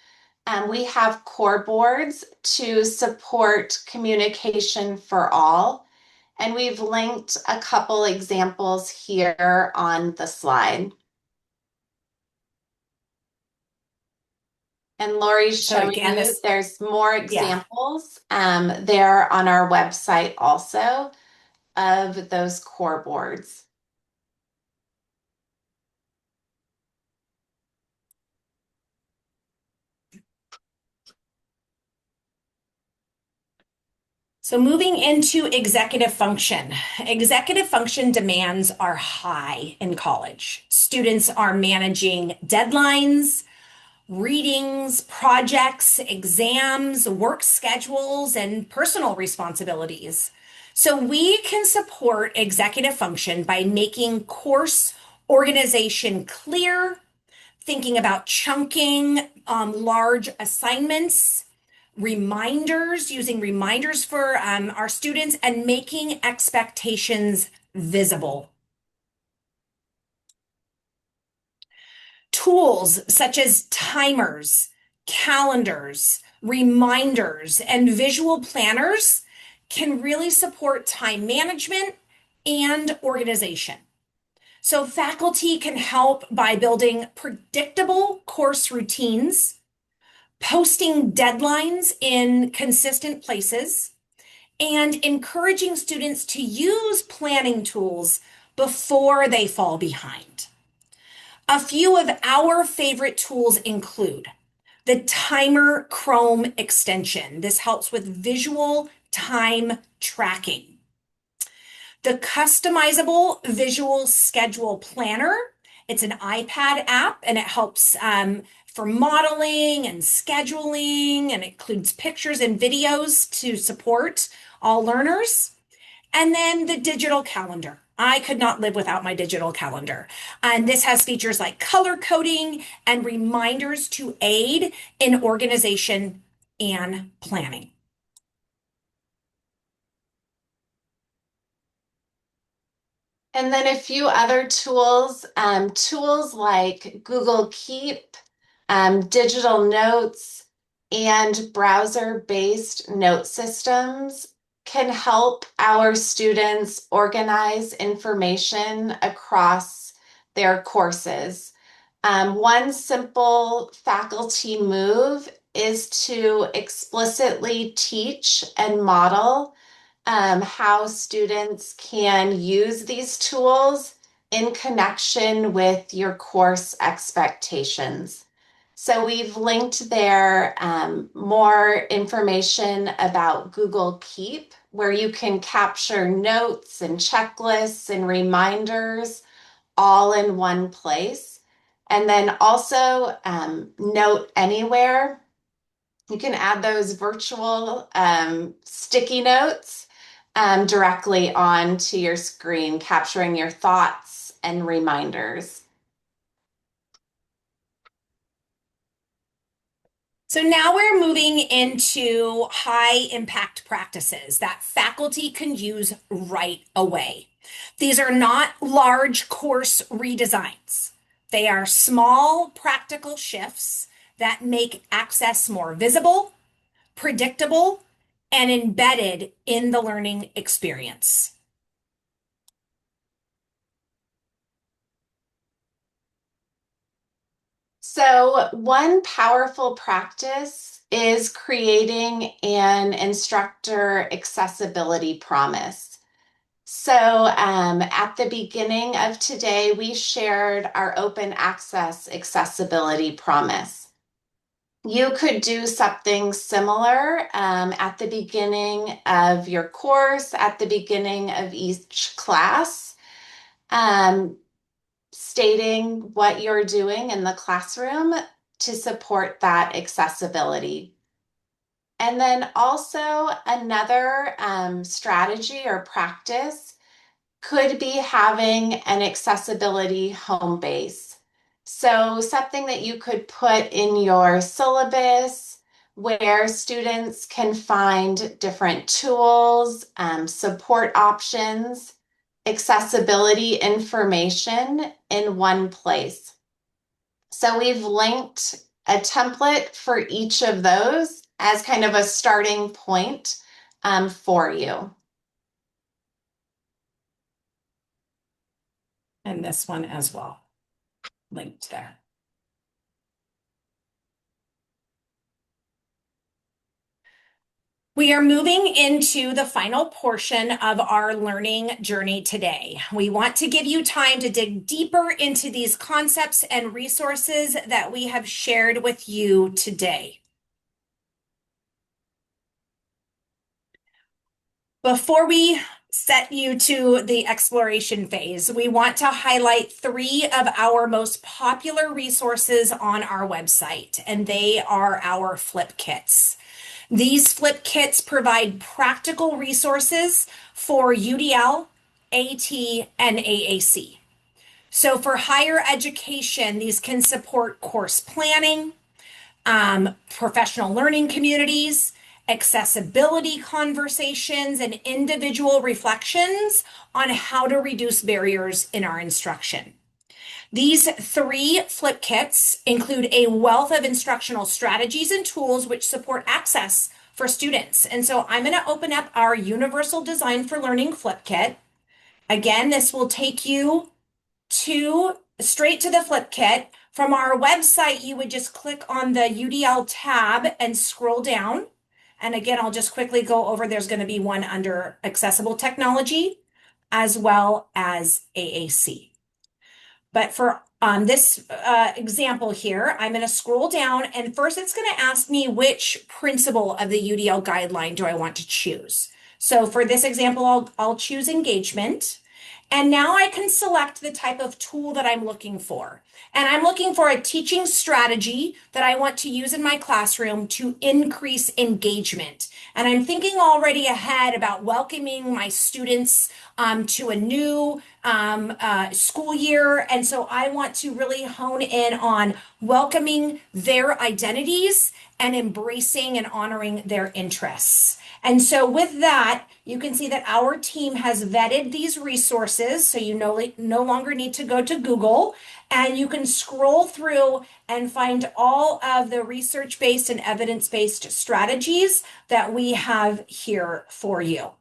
we have core boards to support communication for all. And we've linked a couple examples here on the slide. And Laurie's So showing again, you there's more yeah. examples there on our website also of those core boards. So moving into executive function. Executive function demands are high in college. Students are managing deadlines, readings, projects, exams, work schedules, and personal responsibilities. So we can support executive function by making course organization clear, thinking about chunking large assignments, reminders, using reminders for our students, and making expectations visible. Tools such as timers, calendars, reminders, and visual planners can really support time management and organization. So faculty can help by building predictable course routines, posting deadlines in consistent places, and encouraging students to use planning tools before they fall behind. A few of our favorite tools include the Timer Chrome extension. This helps with visual time tracking. The customizable visual schedule planner. It's an iPad app and it helps for modeling and scheduling, and it includes pictures and videos to support all learners. And then the digital calendar. I could not live without my digital calendar. And this has features like color coding and reminders to aid in organization and planning. And then a few other tools, tools like Google Keep, digital notes, and browser-based note systems can help our students organize information across their courses. One simple faculty move is to explicitly teach and model how students can use these tools in connection with your course expectations. So we've linked there more information about Google Keep, where you can capture notes and checklists and reminders all in one place. And then also Note Anywhere. You can add those virtual sticky notes directly onto your screen, capturing your thoughts and reminders. So now we're moving into high impact practices that faculty can use right away. These are not large course redesigns. They are small practical shifts that make access more visible, predictable, and embedded in the learning experience. So, one powerful practice is creating an instructor accessibility promise. So, at the beginning of today, we shared our open access accessibility promise. You could do something similar at the beginning of your course, at the beginning of each class, um, stating what you're doing in the classroom to support that accessibility. And then also another strategy or practice could be having an accessibility home base. So something that you could put in your syllabus where students can find different tools, support options, accessibility information in one place. So we've linked a template for each of those as kind of a starting point for you. And this one as well, linked there. We are moving into the final portion of our learning journey today. We want to give you time to dig deeper into these concepts and resources that we have shared with you today. Before we set you to the exploration phase, we want to highlight 3 of our most popular resources on our website, and they are our flip kits. These flip kits provide practical resources for UDL, AT, and AAC. So for higher education, these can support course planning, professional learning communities, accessibility conversations, and individual reflections on how to reduce barriers in our instruction. These 3 flip kits include a wealth of instructional strategies and tools which support access for students. And so I'm going to open up our Universal Design for Learning flip kit. Again, this will take you straight to the flip kit. From our website, you would just click on the UDL tab and scroll down. And again, I'll just quickly go over, there's going to be one under Accessible Technology as well as AAC. But for this example here, I'm going to scroll down, and first it's going to ask me which principle of the UDL guideline do I want to choose. So for this example, I'll choose engagement. And now I can select the type of tool that I'm looking for. And I'm looking for a teaching strategy that I want to use in my classroom to increase engagement. And I'm thinking already ahead about welcoming my students to a new school year. And so I want to really hone in on welcoming their identities and embracing and honoring their interests. And so with that, you can see that our team has vetted these resources. So you no longer need to go to Google, and you can scroll through and find all of the research-based and evidence-based strategies that we have here for you.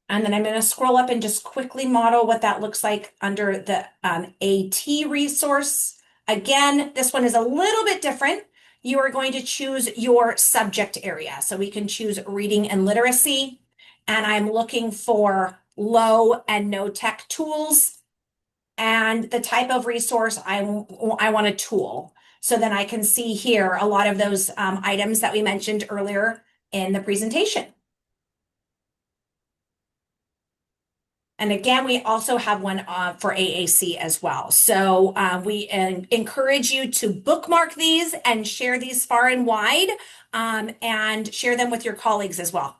And then I'm going to scroll up and just quickly model what that looks like under the AT resource. Again, this one is a little bit different. You are going to choose your subject area. So we can choose reading and literacy. And I'm looking for low and no tech tools. And the type of resource I want a tool. So then I can see here a lot of those items that we mentioned earlier in the presentation. And again, we also have one for AAC as well. So we encourage you to bookmark these and share these far and wide, and share them with your colleagues as well.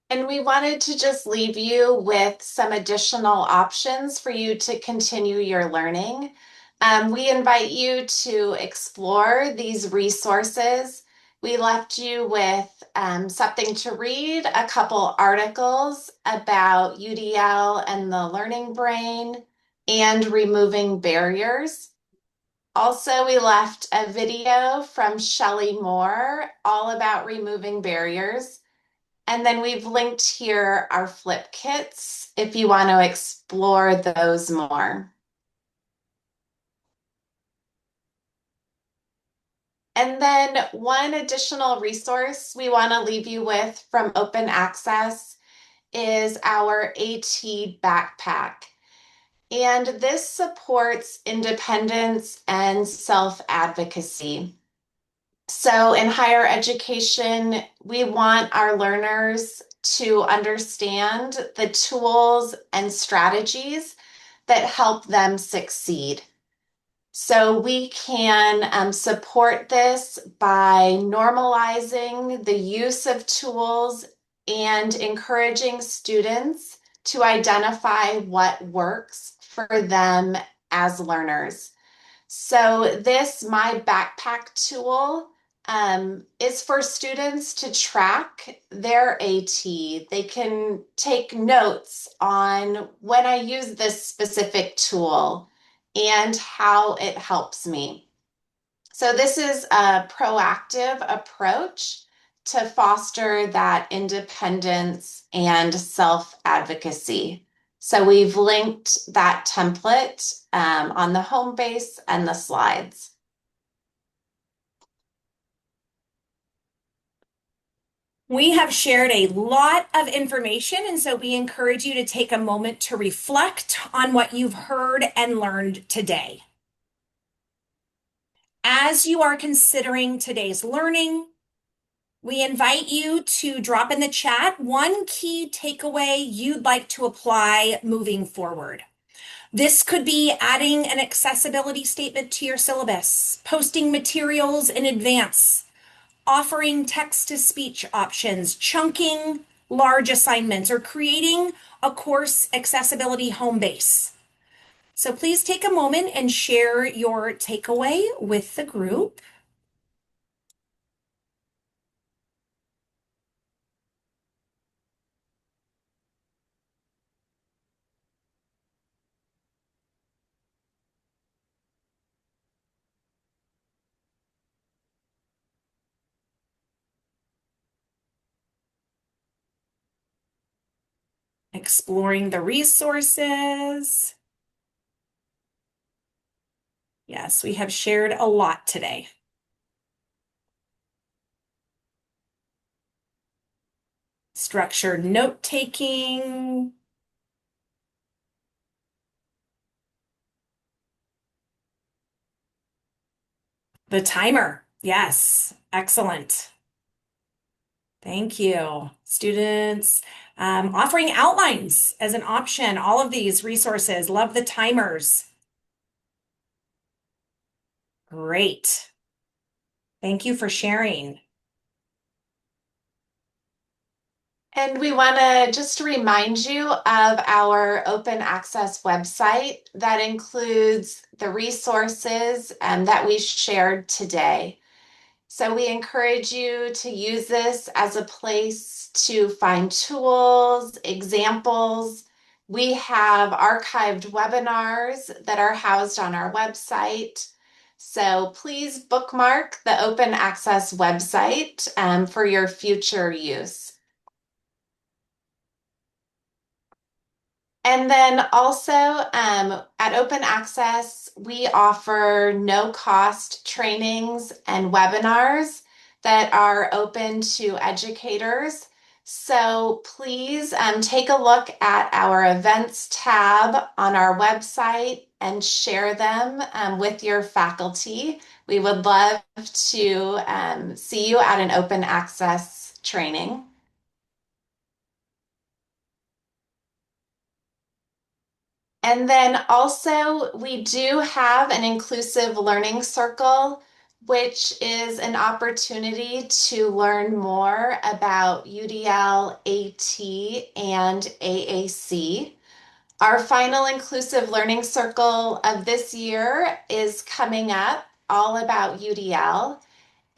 And we wanted to just leave you with some additional options for you to continue your learning. We invite you to explore these resources. We left you with something to read, a couple articles about UDL and the learning brain and removing barriers. Also, we left a video from Shelley Moore all about removing barriers. And then we've linked here our flip kits if you want to explore those more. And then one additional resource we want to leave you with from Open Access is our AT backpack. And this supports independence and self-advocacy. So in higher education, we want our learners to understand the tools and strategies that help them succeed. So we can support this by normalizing the use of tools and encouraging students to identify what works for them as learners. So this My Backpack tool is for students to track their AT. They can take notes on when I use this specific tool and how it helps me. So this is a proactive approach to foster that independence and self-advocacy. So we've linked that template on the home base and the slides. We have shared a lot of information, and so we encourage you to take a moment to reflect on what you've heard and learned today. As you are considering today's learning, we invite you to drop in the chat one key takeaway you'd like to apply moving forward. This could be adding an accessibility statement to your syllabus, posting materials in advance, offering text-to-speech options, chunking large assignments, or creating a course accessibility home base. So please take a moment and share your takeaway with the group. Exploring the resources. Yes, we have shared a lot today. Structured note-taking. The timer. Yes, excellent. Thank you. Students, offering outlines as an option. All of these resources. Love the timers. Great. Thank you for sharing. And we want to just remind you of our open access website that includes the resources that we shared today. So we encourage you to use this as a place to find tools, examples. We have archived webinars that are housed on our website. So please bookmark the open access website for your future use. And then also at Open Access, we offer no-cost trainings and webinars that are open to educators. So please take a look at our events tab on our website and share them with your faculty. We would love to see you at an Open Access training. And then also, we do have an inclusive learning circle, which is an opportunity to learn more about UDL, AT, and AAC. Our final inclusive learning circle of this year is coming up, all about UDL.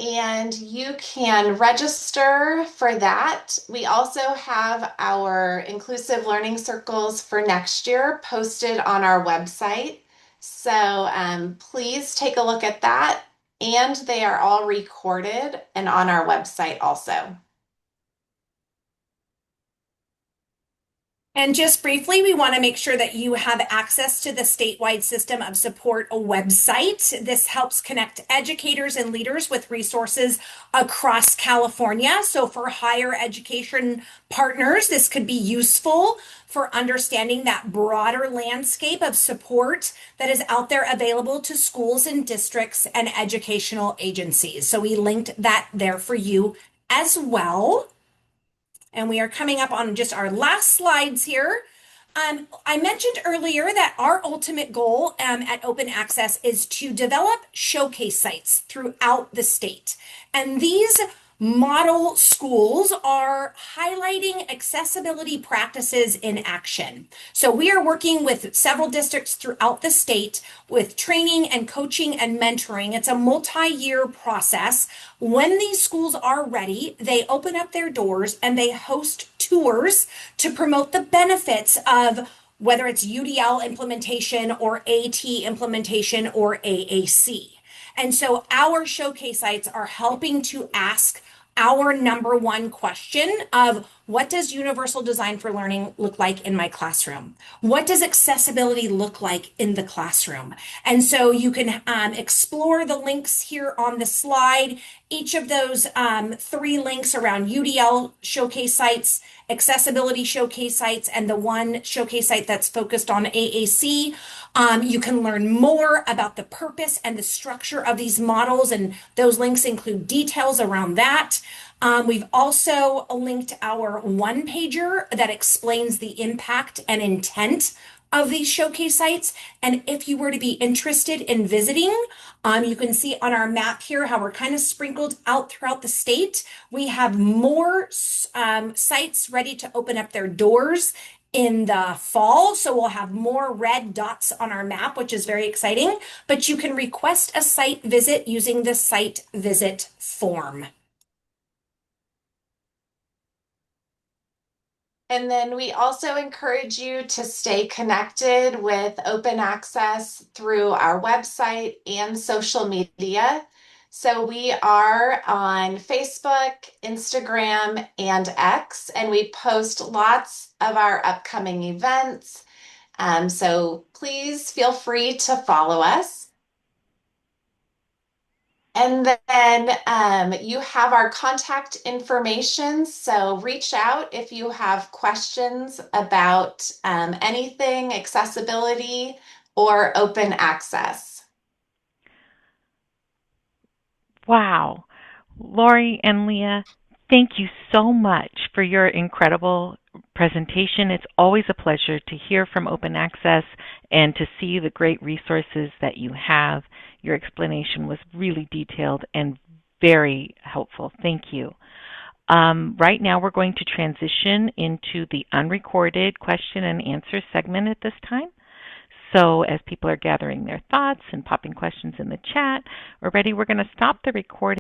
And you can register for that. We also have our inclusive learning circles for next year posted on our website. So please take a look at that. And they are all recorded and on our website also. And just briefly, we want to make sure that you have access to the statewide system of support a website. This helps connect educators and leaders with resources across California. So for higher education partners, this could be useful for understanding that broader landscape of support that is out there available to schools and districts and educational agencies. So we linked that there for you as well. And we are coming up on just our last slides here. I mentioned earlier that our ultimate goal at Open Access is to develop showcase sites throughout the state. And these model schools are highlighting accessibility practices in action. So we are working with several districts throughout the state with training and coaching and mentoring. It's a multi-year process. When these schools are ready, they open up their doors and they host tours to promote the benefits of whether it's UDL implementation or AT implementation or AAC. And so our showcase sites are helping to ask our number one question of what does universal design for learning look like in my classroom? What does accessibility look like in the classroom? And so you can explore the links here on the slide. Each of those three links around UDL showcase sites, accessibility showcase sites, and the one showcase site that's focused on AAC. You can learn more about the purpose and the structure of these models, and those links include details around that. We've also linked our one-pager that explains the impact and intent of these showcase sites. And if you were to be interested in visiting, you can see on our map here how we're kind of sprinkled out throughout the state. We have more sites ready to open up their doors in the fall. So we'll have more red dots on our map, which is very exciting. But you can request a site visit using the site visit form. And then we also encourage you to stay connected with Open Access through our website and social media. So we are on Facebook, Instagram, and X, and we post lots of our upcoming events. So please feel free to follow us. And then you have our contact information. So reach out if you have questions about anything, accessibility, or open access. Wow. Laurie and Leah, thank you so much for your incredible presentation. It's always a pleasure to hear from Open Access and to see the great resources that you have. Your explanation was really detailed and very helpful. Thank you. Right now we're going to transition into the unrecorded question and answer segment at this time. So as people are gathering their thoughts and popping questions in the chat, we're going to stop the recording.